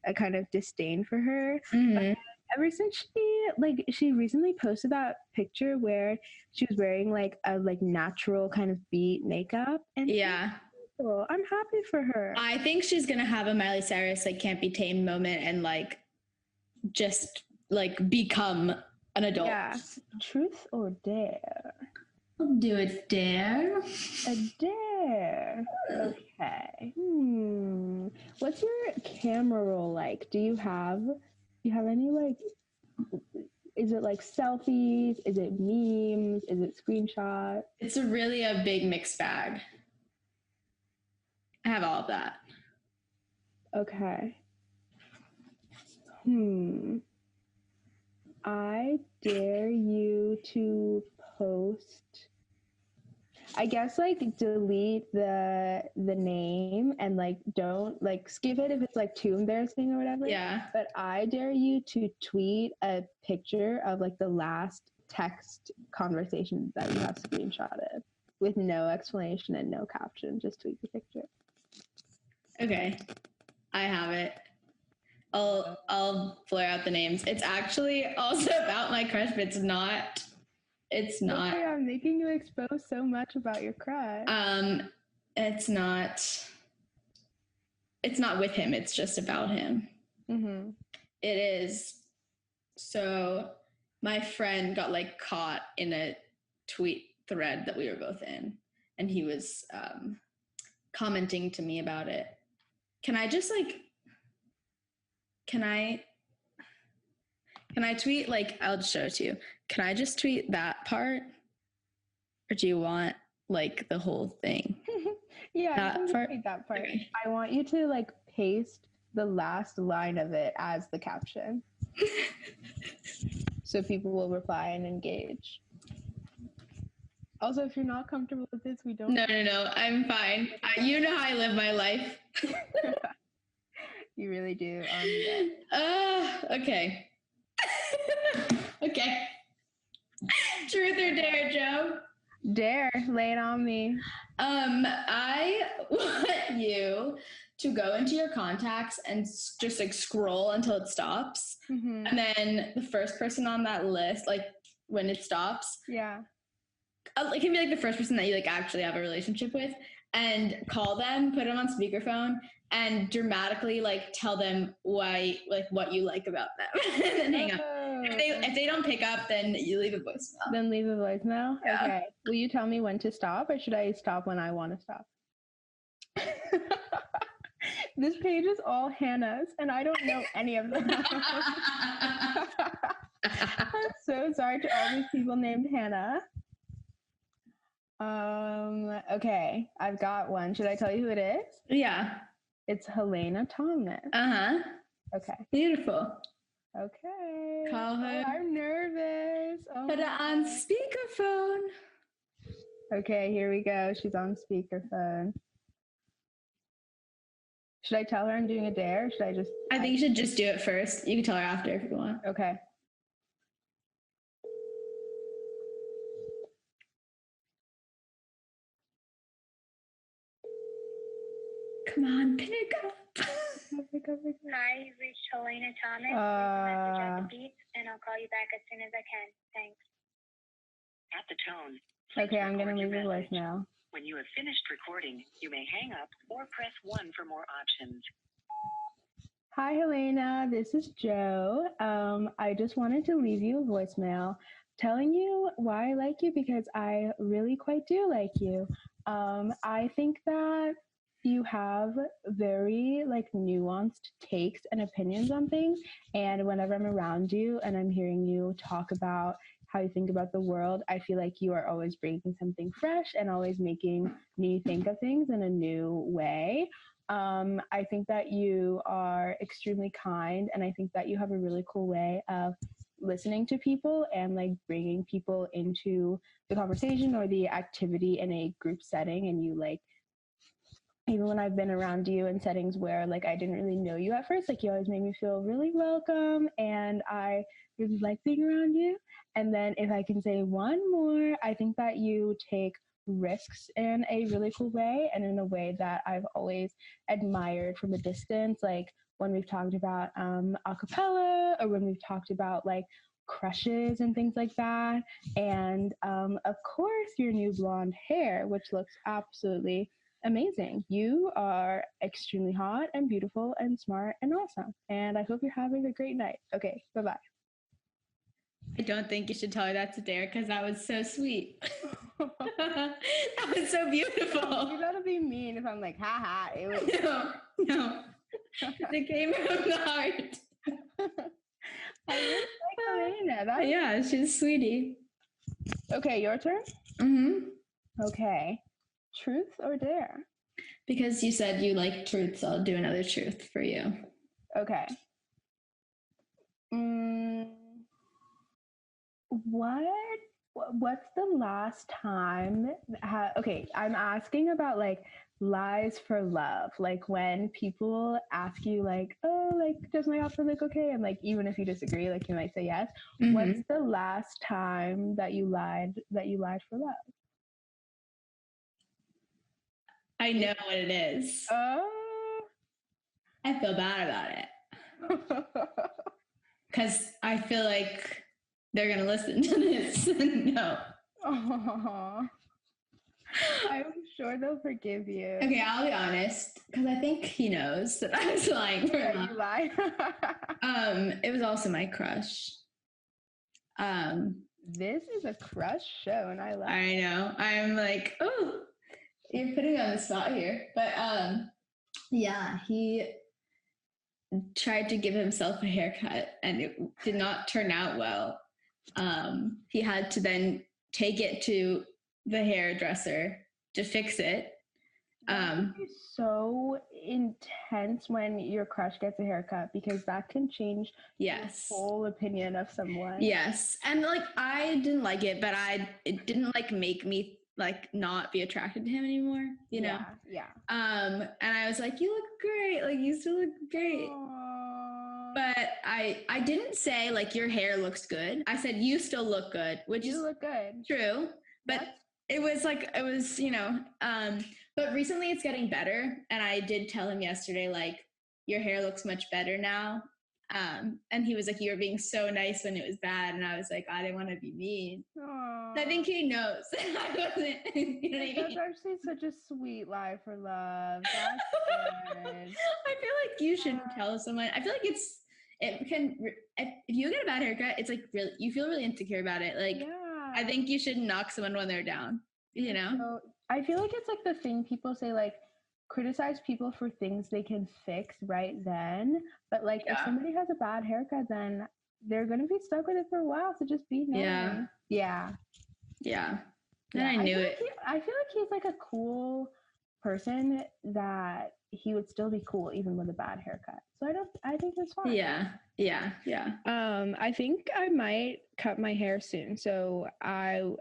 a kind of disdain for her. But ever since she recently posted that picture where she was wearing a natural kind of beat makeup, and I'm happy for her. I think she's gonna have a Miley Cyrus can't be tamed moment and just become an adult. Yeah. Truth or dare? I'll do a dare. A dare. Okay. What's your camera roll like? Do you have any is it selfies? Is it memes? Is it screenshots? It's really a big mixed bag. I have all of that. Okay. I dare you to post, I guess delete the name and don't skip it if it's too embarrassing or whatever. Yeah. But I dare you to tweet a picture of the last text conversation that you have screenshotted with no explanation and no caption. Just tweet the picture. Okay. I have it. I'll blur out the names. It's actually also about my crush, but it's not. Okay, I'm making you expose so much about your crush. It's not with him. It's just about him. It is. So my friend got caught in a tweet thread that we were both in, and he was commenting to me about it. Can I just can I tweet I'll just show it to you. Can I just tweet that part? Or do you want the whole thing? Yeah, I can just tweet that part. Okay. I want you to paste the last line of it as the caption. So people will reply and engage. Also, if you're not comfortable with this, we don't. No. I'm fine. You know how I live my life. You really do. Okay. Okay. Truth or dare, Joe? Dare, lay it on me. I want you to go into your contacts and just like scroll until it stops. Mm-hmm. And then the first person on that list, like when it stops, Yeah. it can be like the first person that you like actually have a relationship with, and call them, put them on speakerphone, and dramatically like tell them why, like what you like about them, and then hang up. If they don't pick up, then you leave a voicemail. Then leave a voicemail? Yeah. Okay. Will you tell me when to stop, or should I stop when I want to stop? This page is all Hannah's, and I don't know any of them. I'm so sorry to all these people named Hannah. Okay, I've got one. Should I tell you who it is? Yeah. It's Helena Thomas. Uh-huh. Okay. Beautiful. Okay. Call her. Oh, I'm nervous. Oh, Put it on speakerphone. okay, here we go. She's on speakerphone. Should I tell her I'm doing a dare? Or should I just? I think you should just do it first. You can tell her after if you want. Okay. Come on, pick up. Hi, you've reached Helena Thomas. Leave a message at the beep, and I'll call you back as soon as I can. Thanks. At the tone. Okay, I'm gonna record leave your a message. voicemail. When you have finished recording, you may hang up or press 1 for more options. Hi, Helena. This is Joe. I just wanted to leave you a voicemail telling you why I like you, because I really quite do like you. I think that you have very like nuanced takes and opinions on things, and whenever I'm around you and I'm hearing you talk about how you think about the world, I feel like you are always bringing something fresh and always making me think of things in a new way. I think that you are extremely kind, and I think that you have a really cool way of listening to people and like bringing people into the conversation or the activity in a group setting. And you like, even when I've been around you in settings where like I didn't really know you at first, like you always made me feel really welcome, and I really like being around you. And then if I can say one more, I think that you take risks in a really cool way, and in a way that I've always admired from a distance, like when we've talked about acapella, or when we've talked about like crushes and things like that. And of course your new blonde hair, which looks absolutely amazing. You are extremely hot and beautiful and smart and awesome, and I hope you're having a great night. Okay, bye-bye. I don't think you should tell her that's a dare, because that was so sweet. That was so beautiful. You gotta be mean if I'm like, haha, it was. No. It came from the heart. I really like Helena. That's... Yeah, she's a sweetie. Okay, your turn? Mm-hmm. Okay. Truth or dare? Because you said you like truth, so I'll do another truth for you. Okay. What's the last time? Okay, I'm asking about like lies for love. Like when people ask you like, oh, like does my outfit look okay? And like even if you disagree, like you might say yes. Mm-hmm. What's the last time that you lied for love? I know what it is. Oh. I feel bad about it. Because I feel like they're going to listen to this. No. Aww. I'm sure they'll forgive you. Okay, I'll be honest, because I think he knows that I was lying for him. You lied? It was also my crush. This is a crush show, and I love it. I know. I'm like, oh, you're putting me on the spot here. But yeah, he tried to give himself a haircut, and it did not turn out well. He had to then take it to the hairdresser to fix it. It's so intense when your crush gets a haircut, because that can change Yes. the whole opinion of someone. Yes. And like I didn't like it, but it didn't like make me like not be attracted to him anymore, you know? Yeah. And I was like, you look great. Like, you still look great. Aww. But I didn't say like your hair looks good. I said you still look good, which You is look good. true. But it was, you know, but recently it's getting better. And I did tell him yesterday, like, your hair looks much better now. And he was like, you were being so nice when it was bad. And I was like, I didn't want to be mean. Aww. I think he knows. I wasn't, you know what I mean? That's actually such a sweet lie for love. That's good. I feel like you shouldn't tell someone. I feel like if you get a bad haircut, it's like really, you feel really insecure about it. Like, I think you shouldn't knock someone when they're down, you know? So, I feel like it's like the thing people say, like, criticize people for things they can fix right then. But like, if somebody has a bad haircut, then they're going to be stuck with it for a while. So just be nice. Yeah. And I knew it. I feel like he's like a cool person that he would still be cool even with a bad haircut. So I think it's fine. Yeah. I think I might cut my hair soon. So I'll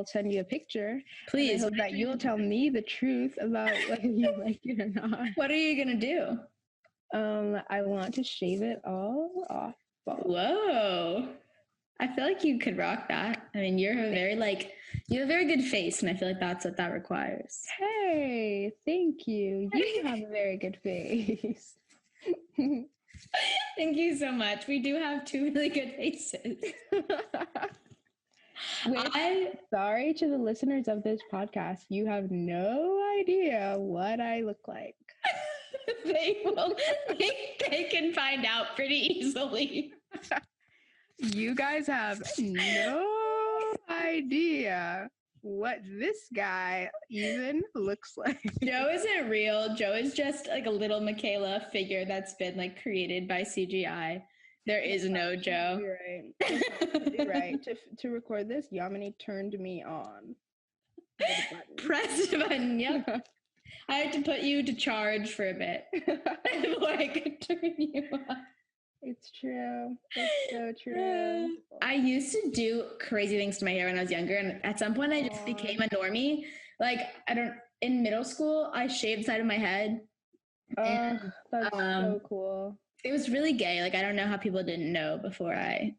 send you a picture. Please. I hope that you'll tell me the truth about whether you like it or not. What are you gonna do? I want to shave it all off. Whoa. I feel like you could rock that. I mean, you have a very good face, and I feel like that's what that requires. Hey, thank you. You have a very good face. Thank you so much. We do have two really good faces. Sorry to the listeners of this podcast. You have no idea what I look like. They can find out pretty easily. You guys have no idea what this guy even looks like. Joe isn't real. Joe is just like a little Michaela figure that's been like created by CGI. There is no Joe. You're right. You're right. To record this, Yamini turned me on. Press the button. Yep. I had to put you to charge for a bit before I could turn you on. It's true. It's so true. I used to do crazy things to my hair when I was younger, and at some point I just became a normie. Like, in middle school, I shaved the side of my head. That's so cool. It was really gay. Like, I don't know how people didn't know before I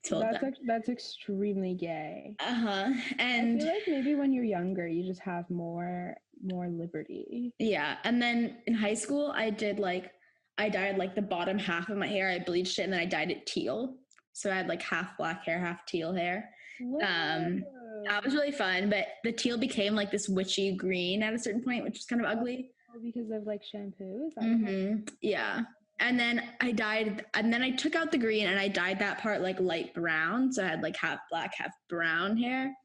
told them. That's extremely gay. And I feel like maybe when you're younger, you just have more liberty. Yeah. And then in high school, I dyed like the bottom half of my hair. I bleached it and then I dyed it teal. So I had like half black hair, half teal hair. That was really fun. But the teal became like this witchy green at a certain point, which was kind of ugly. Because of like shampoo? Yeah. And then I took out the green and I dyed that part like light brown. So I had like half black, half brown hair.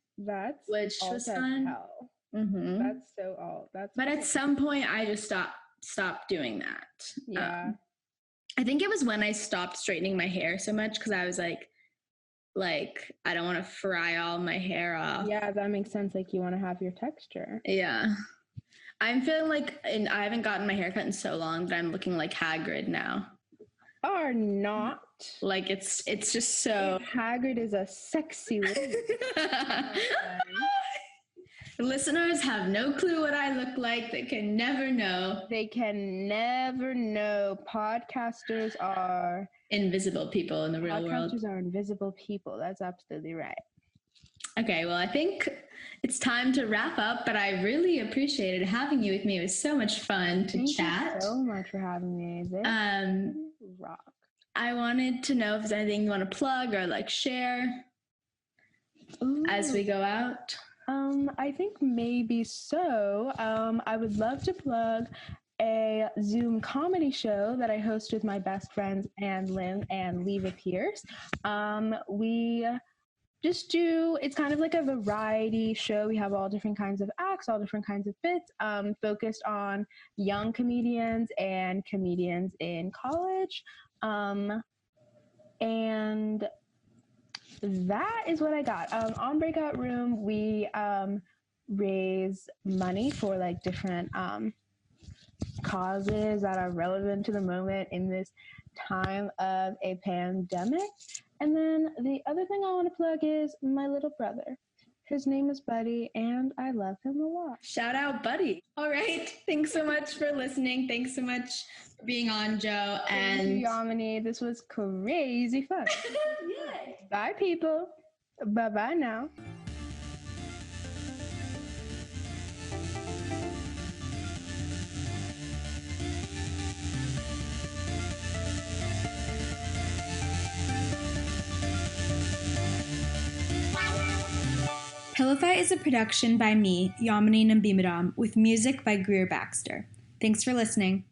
Which was fun. That's so alt. But at some point I just stopped doing that. Yeah. I think it was when I stopped straightening my hair so much because I was like I don't want to fry all my hair off. Yeah, that makes sense. Like, you want to have your texture. Yeah. I'm feeling like, and I haven't gotten my hair cut in so long that I'm looking like Hagrid now. Are not. Like, it's just so... Hagrid is a sexy lady. Listeners have no clue what I look like. They can never know. They can never know. Podcasters are... invisible people in the real world. Podcasters are invisible people. That's absolutely right. Okay, well, I think it's time to wrap up, but I really appreciated having you with me. It was so much fun to chat. Thank you so much for having me. Rock. I wanted to know if there's anything you want to plug or like share as we go out. I think maybe so. I would love to plug a Zoom comedy show that I host with my best friends Anne Lynn and Leva Pierce. We just it's kind of like a variety show. We have all different kinds of acts, all different kinds of bits, focused on young comedians and comedians in college. And that is what I got. On Breakout Room, we raise money for like different causes that are relevant to the moment in this time of a pandemic. And then the other thing I want to plug is my little brother, His name is Buddy, and I love him a lot. Shout out, Buddy. All right. Thanks so much for listening. Thanks so much for being on, Joe. Thank you, Yamini. This was crazy fun. Yay. Bye, people. Bye-bye now. Pillowfight is a production by me, Yamini Nambimadom, with music by Greer Baxter. Thanks for listening.